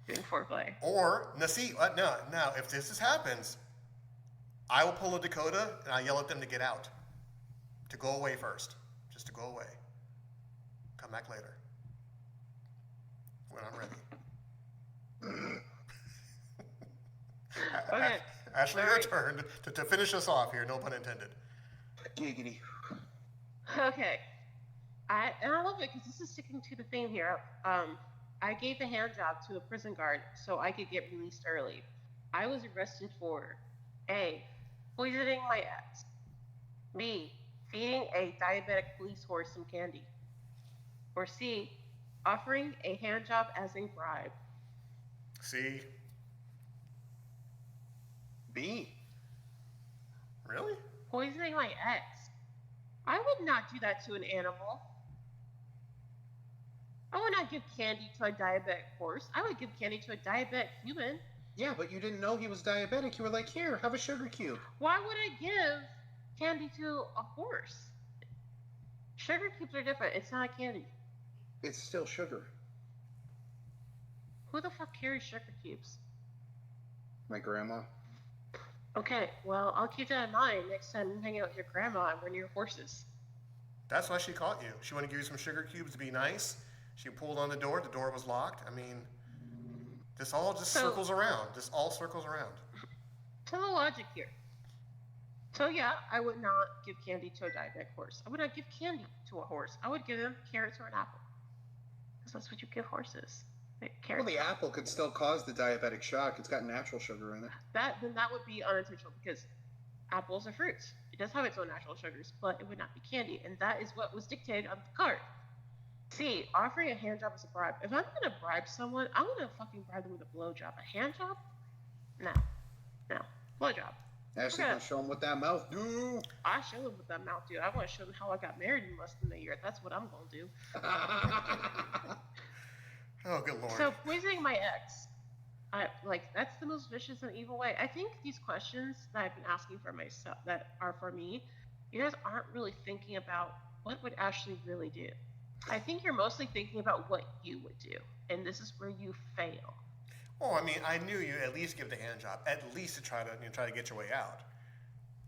doing foreplay. Or, now see, no, if this happens, I will pull a Dakota and I yell at them to get out. To go away first. Just to go away. Come back later. When I'm ready. Okay. Ashley, All your right. turn to finish us off here, no pun intended. Giggity. Okay. I love it because this is sticking to the theme here. I gave a hand job to a prison guard so I could get released early. I was arrested for A, poisoning my ex, B, feeding a diabetic police horse some candy, or C, offering a hand job as a bribe. See? B. Really? Poisoning my ex. I would not do that to an animal. I would not give candy to a diabetic horse. I would give candy to a diabetic human. Yeah, but you didn't know he was diabetic. You were like, here, have a sugar cube. Why would I give candy to a horse? Sugar cubes are different. It's not candy. It's still sugar. Who the fuck carries sugar cubes? My grandma. Okay, well, I'll keep that in mind next time you hang out with your grandma and we're near horses. That's why she caught you. She wanted to give you some sugar cubes to be nice. She pulled on the door was locked. I mean, this all just So- circles around. This all circles around. To the logic here. So yeah, I would not give candy to a diabetic horse. I would not give candy to a horse. I would give them carrots or an apple. Because that's what you give horses. Well, Carrots. the apple could still cause the diabetic shock. It's got natural sugar in it. Then that would be unintentional because apples are fruits. It does have its own natural sugars, but it would not be candy, and that is what was dictated on the card. See, offering a hand job as a bribe. If I'm gonna bribe someone, I'm gonna fucking bribe them with a blowjob. A hand job? No. Blowjob. Ashley's Okay. gonna show him what that mouth do. I show them what that mouth do. I want to show them how I got married in less than a year. That's what I'm gonna do. Oh, good lord. So poisoning my ex, that's the most vicious and evil way. I think these questions that I've been asking for myself, that are for me, you guys aren't really thinking about what would Ashley really do. I think you're mostly thinking about what you would do, and this is where you fail. Oh, I mean, I knew you at least give the hand job, at least to try to get your way out.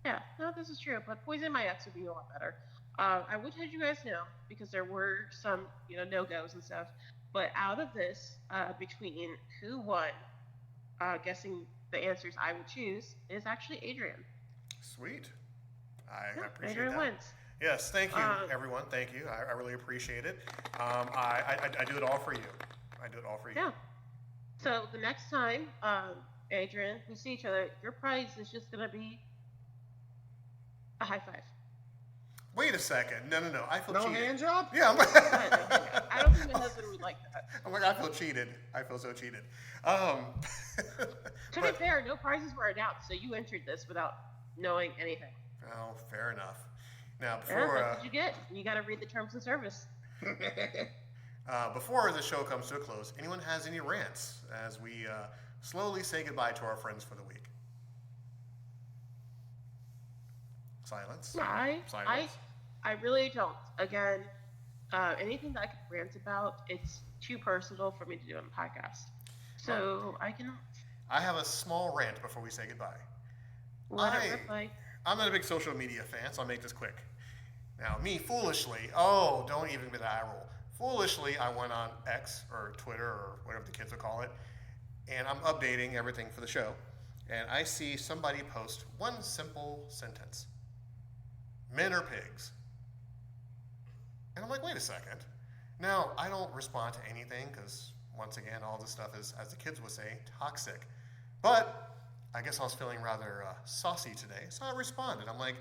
Yeah, no, this is true, but poisoning my ex would be a lot better. I would let you guys know because there were some, no-goes and stuff. But out of this, between who won, guessing the answers I would choose is actually Adrian. Sweet. I Yeah, appreciate Adrian that. wins. Yes, thank you, Um, everyone. Thank you. I really appreciate it. I do it all for you. I do it all for you. yeah. So the next time, Adrian, we see each other, your prize is just gonna be a high five. Wait a second. No, no, no. I feel No cheated. hand job? Yeah, I don't think my husband would like that. I'm like, I feel cheated. I feel so cheated. Um, To be but, fair, no prizes were announced, so you entered this without knowing anything. oh, fair enough. Now, Yeah, before that's what you get. You got to read the terms of service. before the show comes to a close, anyone has any rants as we slowly say goodbye to our friends for the week? Silence. I, Silence. I really don't. Again, anything that I could rant about, it's too personal for me to do on the podcast. So I can I have a small rant before we say goodbye. let I- it rip. Like, I'm not a big social media fan, so I'll make this quick. Now, me foolishly, oh, don't even get that eye roll. Foolishly, I went on X or Twitter or whatever the kids will call it, and I'm updating everything for the show. And I see somebody post one simple sentence: men are pigs. And I'm like, wait a second. Now, I don't respond to anything because, once again, all this stuff is, as the kids would say, toxic. But I guess I was feeling rather saucy today, so I responded. I'm like,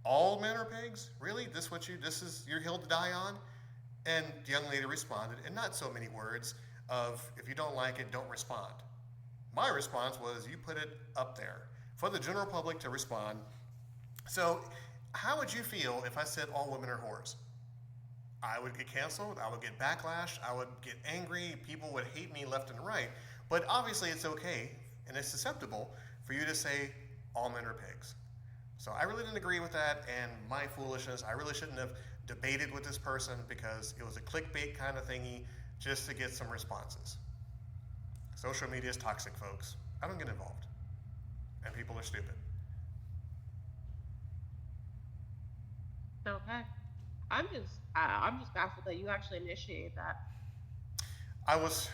all men are pigs? Really? This is your hill to die on? And the young lady responded in not so many words of, if you don't like it, don't respond. My response was, you put it up there for the general public to respond. So how would you feel if I said all women are whores? I would get canceled, I would get backlash, I would get angry, people would hate me left and right. But obviously it's okay, and it's acceptable for you to say all men are pigs. So I really didn't agree with that, and my foolishness, I really shouldn't have debated with this person because it was a clickbait kind of thingy just to get some responses. Social media is toxic, folks. I don't get involved. And people are stupid. okay. I'm just baffled that you actually initiated that. I was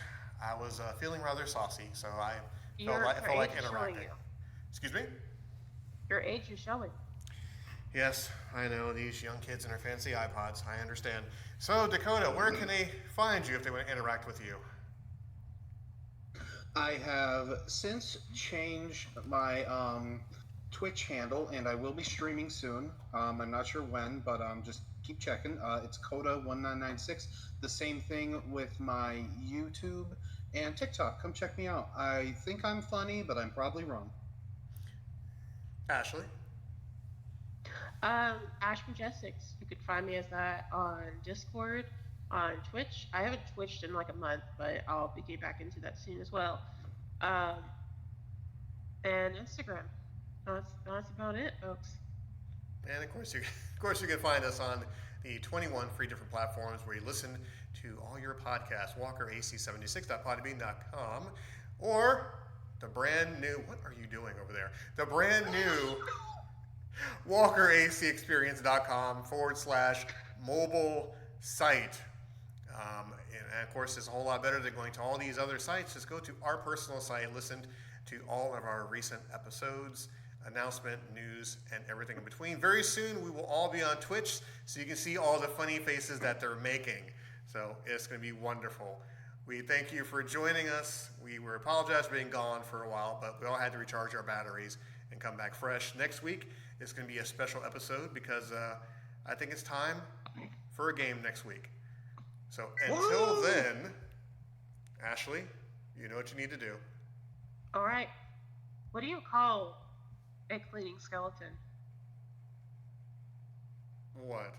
feeling rather saucy, so I Your felt like age is showing interacting. you. Excuse me? Your age is showing. Yes, I know, these young kids and their fancy iPods. I understand. So, Dakota, where can they find you if they want to interact with you? I have since changed my Twitch handle, and I will be streaming soon. I'm not sure when, but just keep checking. It's Coda1996. The same thing with my YouTube and TikTok. Come check me out. I think I'm funny, but I'm probably wrong. Ashley? Ash Majestics. You could find me as that on Discord, on Twitch. I haven't twitched in like a month, but I'll be getting back into that soon as well. Um, and Instagram. That's about it, folks. And of course, you can find us on the 21 free different platforms where you listen to all your podcasts. WalkerAC76.podbean.com, or the brand new. What are you doing over there? The brand new WalkerACExperience.com/mobile site. And of course, it's a whole lot better than going to all these other sites. Just go to our personal site, listen to all of our recent episodes, announcement, news, and everything in between. Very soon, we will all be on Twitch, so you can see all the funny faces that they're making. So it's going to be wonderful. We thank you for joining us. We apologize for being gone for a while, but we all had to recharge our batteries and come back fresh. Next week is going to be a special episode because I think it's time for a game next week. So until then, Ashley, you know what you need to do. All right. What do you call a cleaning skeleton? What?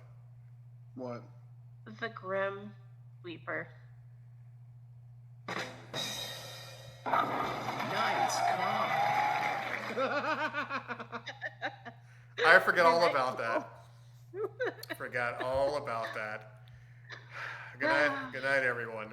What? The Grim Reaper. Nice. I forgot all about that. Forgot all about that. Good night, everyone.